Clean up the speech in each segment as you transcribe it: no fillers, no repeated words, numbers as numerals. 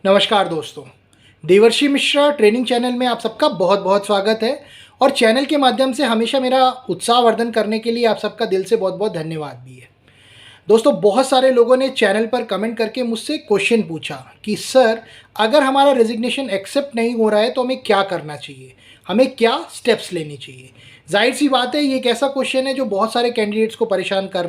नमस्कार दोस्तों, देवर्षि मिश्रा ट्रेनिंग चैनल में आप सबका बहुत बहुत स्वागत है। और चैनल के माध्यम से हमेशा मेरा उत्साहवर्धन करने के लिए आप सबका दिल से बहुत बहुत धन्यवाद भी है। दोस्तों, बहुत सारे लोगों ने चैनल पर कमेंट करके मुझसे क्वेश्चन पूछा कि सर, अगर हमारा रेजिग्नेशन एक्सेप्ट नहीं हो रहा है तो हमें क्या करना चाहिए, हमें क्या स्टेप्स लेनी चाहिए। जाहिर सी बात है, ये एक ऐसा क्वेश्चन है जो बहुत सारे कैंडिडेट्स को परेशान कर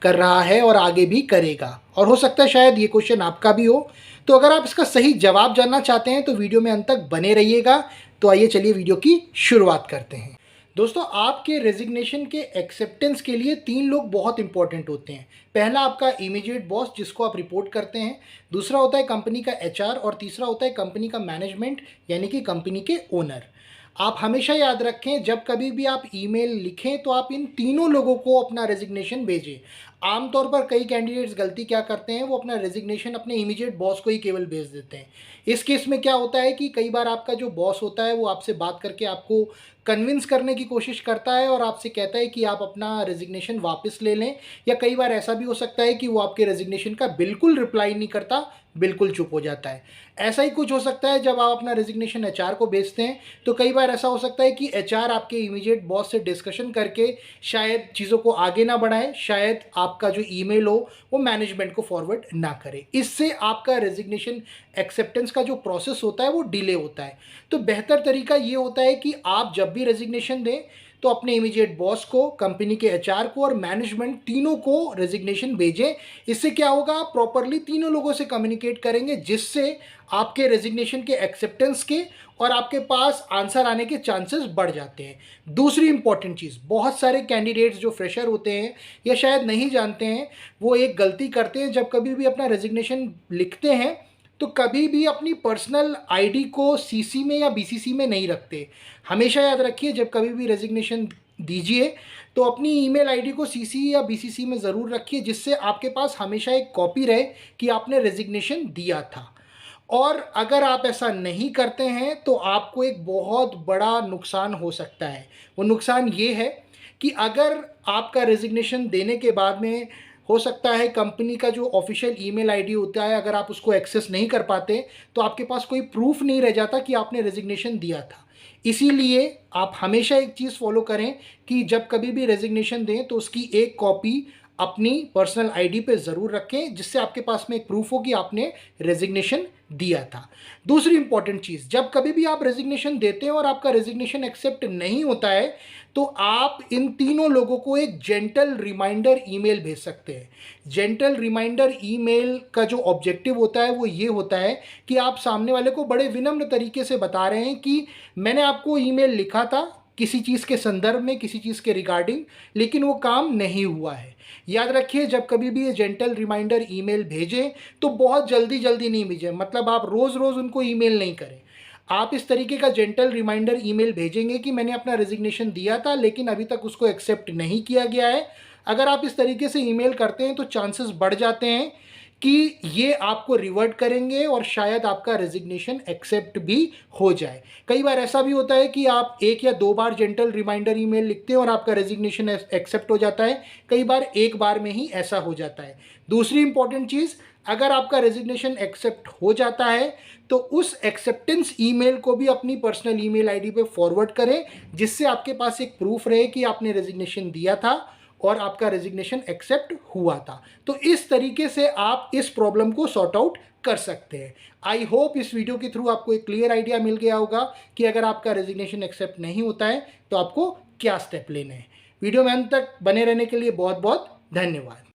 रहा है और आगे भी करेगा। और हो सकता है शायद ये क्वेश्चन आपका भी हो। तो अगर आप इसका सही जवाब जानना चाहते हैं तो वीडियो में अंत तक बने रहिएगा। तो आइए चलिए वीडियो की शुरुआत करते हैं। दोस्तों, आपके रेजिग्नेशन के एक्सेप्टेंस के लिए 3 लोग बहुत इंपॉर्टेंट होते हैं। पहला आपका इमीडिएट बॉस, जिसको आप रिपोर्ट करते हैं। दूसरा होता है कंपनी का एचआर और तीसरा होता है कंपनी का मैनेजमेंट, यानी कि कंपनी के ओनर। आप हमेशा याद रखें, जब कभी भी आप ईमेल लिखें तो आप इन तीनों लोगों को अपना रेजिग्नेशन भेजें। आमतौर पर कई कैंडिडेट्स गलती क्या करते हैं, वो अपना रेजिग्नेशन अपने इमीडिएट बॉस को ही केवल भेज देते हैं। इस केस में क्या होता है कि कई बार आपका जो बॉस होता है वो आपसे बात करके आपको कन्विंस करने की कोशिश करता है और आपसे कहता है कि आप अपना रेजिग्नेशन वापस ले लें। या कई बार ऐसा भी हो सकता है कि वो आपके रेजिग्नेशन का बिल्कुल रिप्लाई नहीं करता, बिल्कुल चुप हो जाता है। ऐसा ही कुछ हो सकता है जब आप अपना रेजिग्नेशन एचआर को भेजते हैं। तो कई बार ऐसा हो सकता है कि एचआर आपके इमीडिएट बॉस से डिस्कशन करके शायद चीज़ों को आगे ना बढ़ाए, शायद आपका जो ईमेल हो वो मैनेजमेंट को फॉरवर्ड ना करे। इससे आपका रेजिग्नेशन एक्सेप्टेंस का जो प्रोसेस होता है वो डिले होता है। तो बेहतर तरीका ये होता है कि आप जब भी रेजिग्नेशन दें तो अपने इमीडिएट बॉस को, कंपनी के एचआर को और मैनेजमेंट, तीनों को रेजिग्नेशन भेजें। इससे क्या होगा, आप प्रॉपरली तीनों लोगों से कम्युनिकेट करेंगे, जिससे आपके रेजिग्नेशन के एक्सेप्टेंस के और आपके पास आंसर आने के चांसेस बढ़ जाते हैं। दूसरी इंपॉर्टेंट चीज़, बहुत सारे कैंडिडेट्स जो फ्रेशर होते हैं या शायद नहीं जानते हैं, वो एक गलती करते हैं। जब कभी भी अपना रेजिग्नेशन लिखते हैं तो कभी भी अपनी पर्सनल आईडी को सीसी में या बीसीसी में नहीं रखते। हमेशा याद रखिए, जब कभी भी रेजिग्नेशन दीजिए तो अपनी ईमेल आईडी को सीसी या बीसीसी में ज़रूर रखिए, जिससे आपके पास हमेशा एक कॉपी रहे कि आपने रेजिग्नेशन दिया था। और अगर आप ऐसा नहीं करते हैं तो आपको एक बहुत बड़ा नुकसान हो सकता है। वो नुकसान ये है कि अगर आपका रेजिग्नेशन देने के बाद में हो सकता है कंपनी का जो ऑफिशियल ईमेल आईडी होता है, अगर आप उसको एक्सेस नहीं कर पाते तो आपके पास कोई प्रूफ नहीं रह जाता कि आपने रेजिग्नेशन दिया था। इसीलिए आप हमेशा एक चीज़ फॉलो करें कि जब कभी भी रेजिग्नेशन दें तो उसकी एक कॉपी अपनी पर्सनल आईडी पे ज़रूर रखें, जिससे आपके पास में एक प्रूफ हो कि आपने रेजिग्नेशन दिया था। दूसरी इंपॉर्टेंट चीज़, जब कभी भी आप रेजिग्नेशन देते हैं और आपका रेजिग्नेशन एक्सेप्ट नहीं होता है तो आप इन तीनों लोगों को एक जेंटल रिमाइंडर ईमेल भेज सकते हैं। जेंटल रिमाइंडर ईमेल का जो ऑब्जेक्टिव होता है वो ये होता है कि आप सामने वाले को बड़े विनम्र तरीके से बता रहे हैं कि मैंने आपको ईमेल लिखा था किसी चीज़ के संदर्भ में, किसी चीज़ के रिगार्डिंग, लेकिन वो काम नहीं हुआ है। याद रखिए, जब कभी भी ये जेंटल रिमाइंडर ईमेल भेजें तो बहुत जल्दी जल्दी नहीं भेजें। मतलब आप रोज़ रोज़ उनको ईमेल नहीं करें। आप इस तरीके का जेंटल रिमाइंडर ईमेल भेजेंगे कि मैंने अपना रेजिग्नेशन दिया था लेकिन अभी तक उसको एक्सेप्ट नहीं किया गया है। अगर आप इस तरीके से ईमेल करते हैं तो चांसेस बढ़ जाते हैं कि ये आपको रिवर्ट करेंगे और शायद आपका रेजिग्नेशन एक्सेप्ट भी हो जाए। कई बार ऐसा भी होता है कि आप 1 या 2 बार जेंटल रिमाइंडर ईमेल लिखते हैं और आपका रेजिग्नेशन एक्सेप्ट हो जाता है। कई बार एक बार में ही ऐसा हो जाता है। दूसरी इंपॉर्टेंट चीज़, अगर आपका रेजिग्नेशन एक्सेप्ट हो जाता है तो उस एक्सेप्टेंस ईमेल को भी अपनी पर्सनल ईमेल आईडी पे फॉरवर्ड करें, जिससे आपके पास एक प्रूफ रहे कि आपने रेजिग्नेशन दिया था और आपका रेजिग्नेशन एक्सेप्ट हुआ था। तो इस तरीके से आप इस प्रॉब्लम को सॉर्ट आउट कर सकते हैं। आई होप इस वीडियो के थ्रू आपको एक क्लियर आइडिया मिल गया होगा कि अगर आपका रेजिग्नेशन एक्सेप्ट नहीं होता है तो आपको क्या स्टेप लेने हैं। वीडियो में अंत तक बने रहने के लिए बहुत बहुत धन्यवाद।